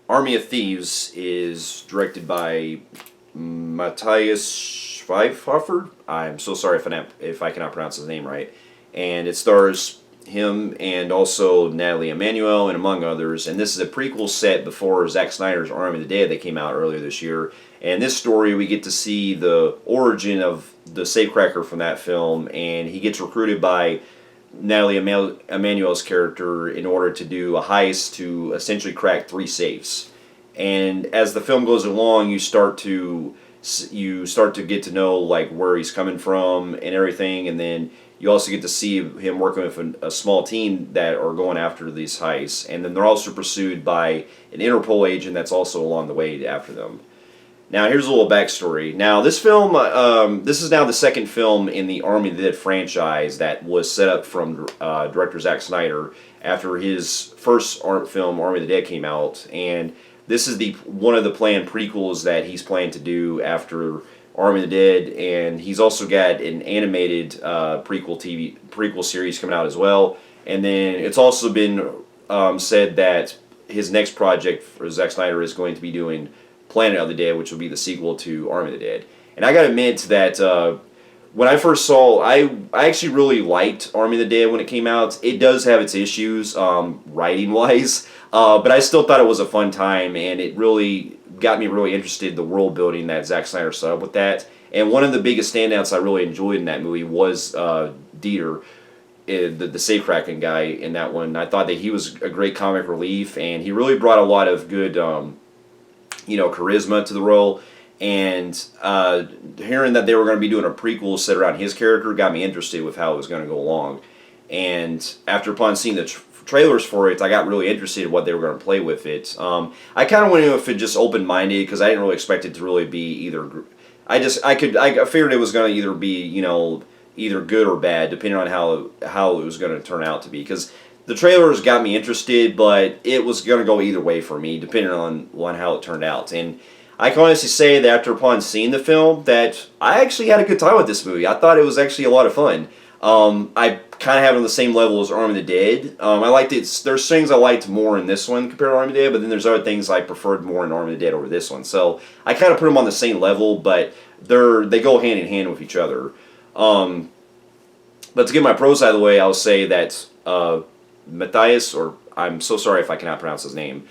Army of Thieves is directed by Matthias Schweighöfer. I'm so sorry if I cannot pronounce his name right. And it stars him and also Natalie Emmanuel and among others. And this is a prequel set before Zack Snyder's Army of the Dead that came out earlier this year. And this story, we get to see the origin of the safecracker from that film, and he gets recruited by Natalie Emmanuel's character in order to do a heist to essentially crack 3 safes. And as the film goes along, you start to get to know like where he's coming from and everything, and then you also get to see him working with a small team that are going after these heists, and then they're also pursued by an Interpol agent that's also along the way after them. Now, here's a little backstory. Now, this film, this is now the second film in the Army of the Dead franchise that was set up from director Zack Snyder after his first film, Army of the Dead, came out. And this is one of the planned prequels that he's planning to do after Army of the Dead. And he's also got an animated prequel series coming out as well. And then it's also been said that his next project for Zack Snyder is going to be doing Planet of the Dead, which will be the sequel to Army of the Dead. And I gotta admit that when I first saw, I actually really liked Army of the Dead when it came out. It does have its issues, writing-wise, but I still thought it was a fun time, and it really got me really interested in the world building that Zack Snyder set up with that. And one of the biggest standouts I really enjoyed in that movie was Dieter, the safecracking guy in that one. I thought that he was a great comic relief, and he really brought a lot of good charisma to the role, and hearing that they were going to be doing a prequel set around his character got me interested with how it was going to go along. And upon seeing the trailers for it, I got really interested in what they were going to play with it. I kind of went in with it just open-minded because I didn't really expect it to really be either. I figured it was going to either be either good or bad depending on how it was going to turn out to be, because the trailers got me interested, but it was going to go either way for me, depending on how it turned out. And I can honestly say that upon seeing the film, that I actually had a good time with this movie. I thought it was actually a lot of fun. I kind of have it on the same level as Army of the Dead. I liked it. There's things I liked more in this one compared to Army of the Dead, but then there's other things I preferred more in Army of the Dead over this one. So I kind of put them on the same level, but they go hand in hand with each other. But to get my pros out of the way, I'll say that Matthias, or I'm so sorry if I cannot pronounce his name,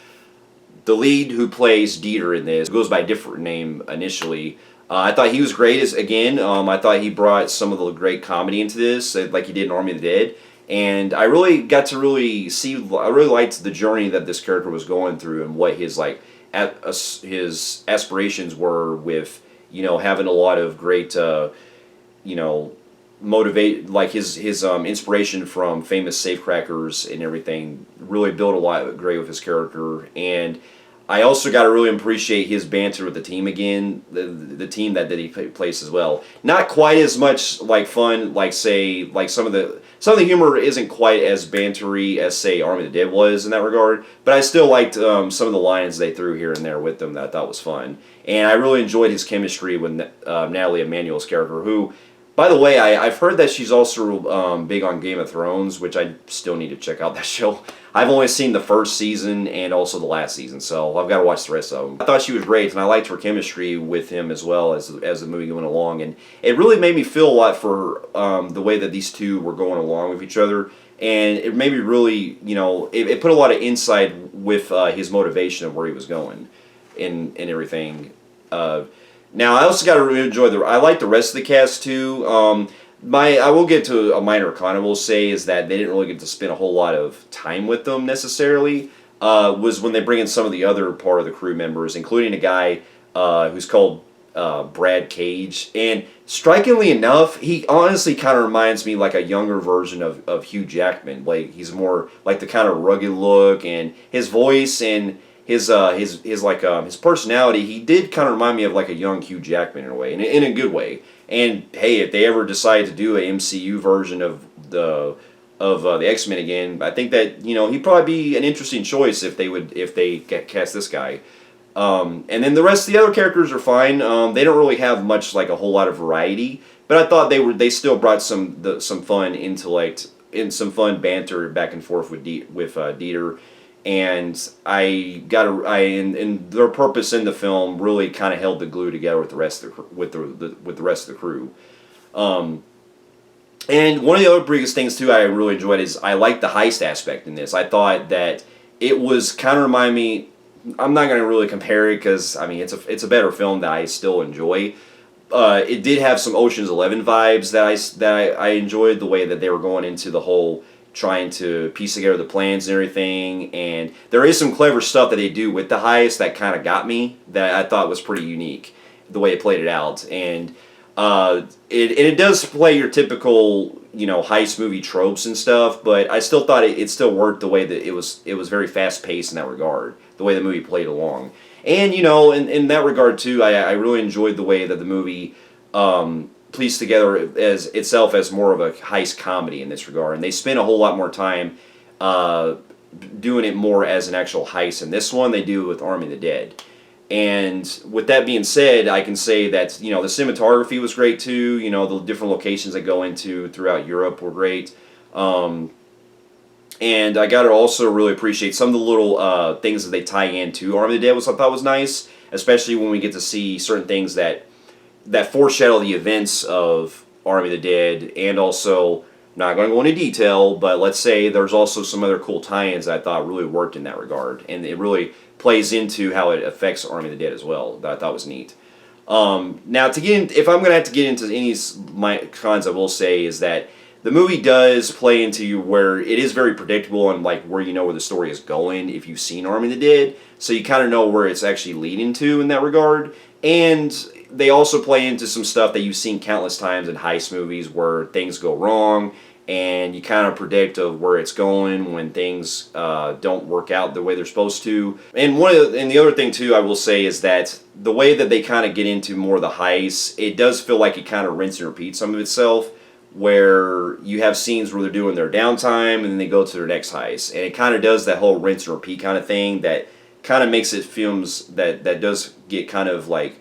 the lead who plays Dieter in this, goes by a different name initially. I thought he was great I thought he brought some of the great comedy into this, like he did in Army of the Dead. And I really got to I really liked the journey that this character was going through and what his his aspirations were with, having a lot of great, motivate, like his inspiration from famous safecrackers and everything really built a lot great with his character. And I also got to really appreciate his banter with the team again, the team that he plays as well. Not quite as much fun, some of the humor isn't quite as bantery as say Army of the Dead was in that regard, but I still liked some of the lines they threw here and there with them that I thought was fun. And I really enjoyed his chemistry with Natalie Emmanuel's character, who, by the way, I've heard that she's also big on Game of Thrones, which I still need to check out that show. I've only seen the first season and also the last season, so I've got to watch the rest of them. I thought she was great, and I liked her chemistry with him as well as the movie went along. And it really made me feel a lot for the way that these two were going along with each other. And it made me really, it put a lot of insight with his motivation of where he was going and everything. Now, I also got to really enjoy I like the rest of the cast too. I will get to a minor con I will say is that they didn't really get to spend a whole lot of time with them necessarily. Was when they bring in some of the other part of the crew members, including a guy who's called Brad Cage. And strikingly enough, he honestly kind of reminds me like a younger version of Hugh Jackman. Like he's more like the kind of rugged look, and his voice and his personality, he did kind of remind me of like a young Hugh Jackman in a way, in a good way. And hey, if they ever decide to do an MCU version of the X-Men again, I think that he'd probably be an interesting choice if they cast this guy. And then the rest of the other characters are fine. They don't really have much a whole lot of variety, but I thought they still brought some fun intellect and some fun banter back and forth with Dieter. and and their purpose in the film really kind of held the glue together with the rest of the rest of the crew. And one of the other biggest things too I really enjoyed is I liked the heist aspect in this. I thought that it was kind of remind me. I'm not going to really compare it because I mean it's a better film that I still enjoy. It did have some Ocean's 11 vibes that I enjoyed, the way that they were going into the whole trying to piece together the plans and everything. And there is some clever stuff that they do with the heist that kind of got me, that I thought was pretty unique, the way it played it out. And it does play your typical, you know, heist movie tropes and stuff, but I still thought it still worked the way that it was very fast paced in that regard, the way the movie played along. And, you know, in that regard too, I really enjoyed the way that the movie pieced together as itself as more of a heist comedy in this regard. And they spent a whole lot more time doing it more as an actual heist in this one they do with Army of the Dead. And with that being said, I can say that, you know, the cinematography was great too. You know, the different locations they go into throughout Europe were great. And I got to also really appreciate some of the little things that they tie into Army of the Dead, which I thought was nice, especially when we get to see certain things that foreshadow the events of Army of the Dead, and also, not going to go into detail, but let's say there's also some other cool tie-ins that I thought really worked in that regard, and it really plays into how it affects Army of the Dead as well, that I thought was neat. Now, if I'm going to have to get into any my cons, I will say is that the movie does play into where it is very predictable and like where you know where the story is going if you've seen Army of the Dead, so you kind of know where it's actually leading to in that regard. And they also play into some stuff that you've seen countless times in heist movies where things go wrong and you kind of predict of where it's going when things don't work out the way they're supposed to. And the other thing too I will say is that the way that they kind of get into more of the heists, it does feel like it kind of rinse and repeat some of itself, where you have scenes where they're doing their downtime and then they go to their next heist, and it kind of does that whole rinse and repeat kind of thing that kind of makes it films that does get kind of like,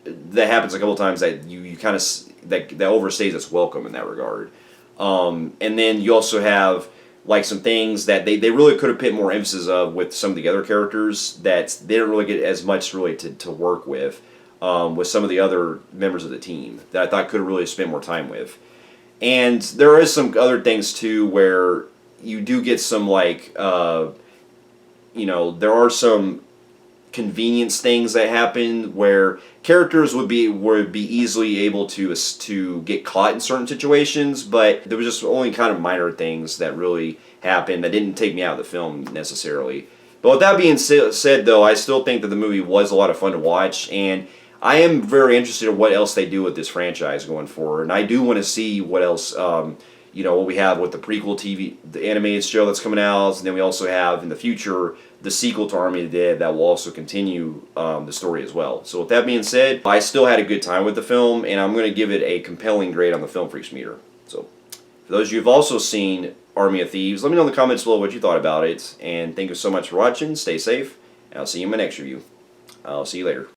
that happens a couple times that you kind of that overstays its welcome in that regard. And then you also have like some things that they really could have put more emphasis of with some of the other characters that they didn't really get as much really to work with some of the other members of the team that I thought could have really spent more time with. And there is some other things too where you do get some like you know, there are some convenience things that happen where characters would be easily able to get caught in certain situations, but there was just only kind of minor things that really happened that didn't take me out of the film necessarily. But with that being said, though, I still think that the movie was a lot of fun to watch, and I am very interested in what else they do with this franchise going forward, and I do want to see what else, you know, what we have with the prequel TV, the animated show that's coming out, and then we also have in the future the sequel to Army of the Dead that will also continue the story as well. So with that being said, I still had a good time with the film, and I'm going to give it a compelling grade on the Film Freaks meter. So for those of you who've also seen Army of Thieves, let me know in the comments below what you thought about it, and thank you so much for watching. Stay safe, and I'll see you in my next review. I'll see you later.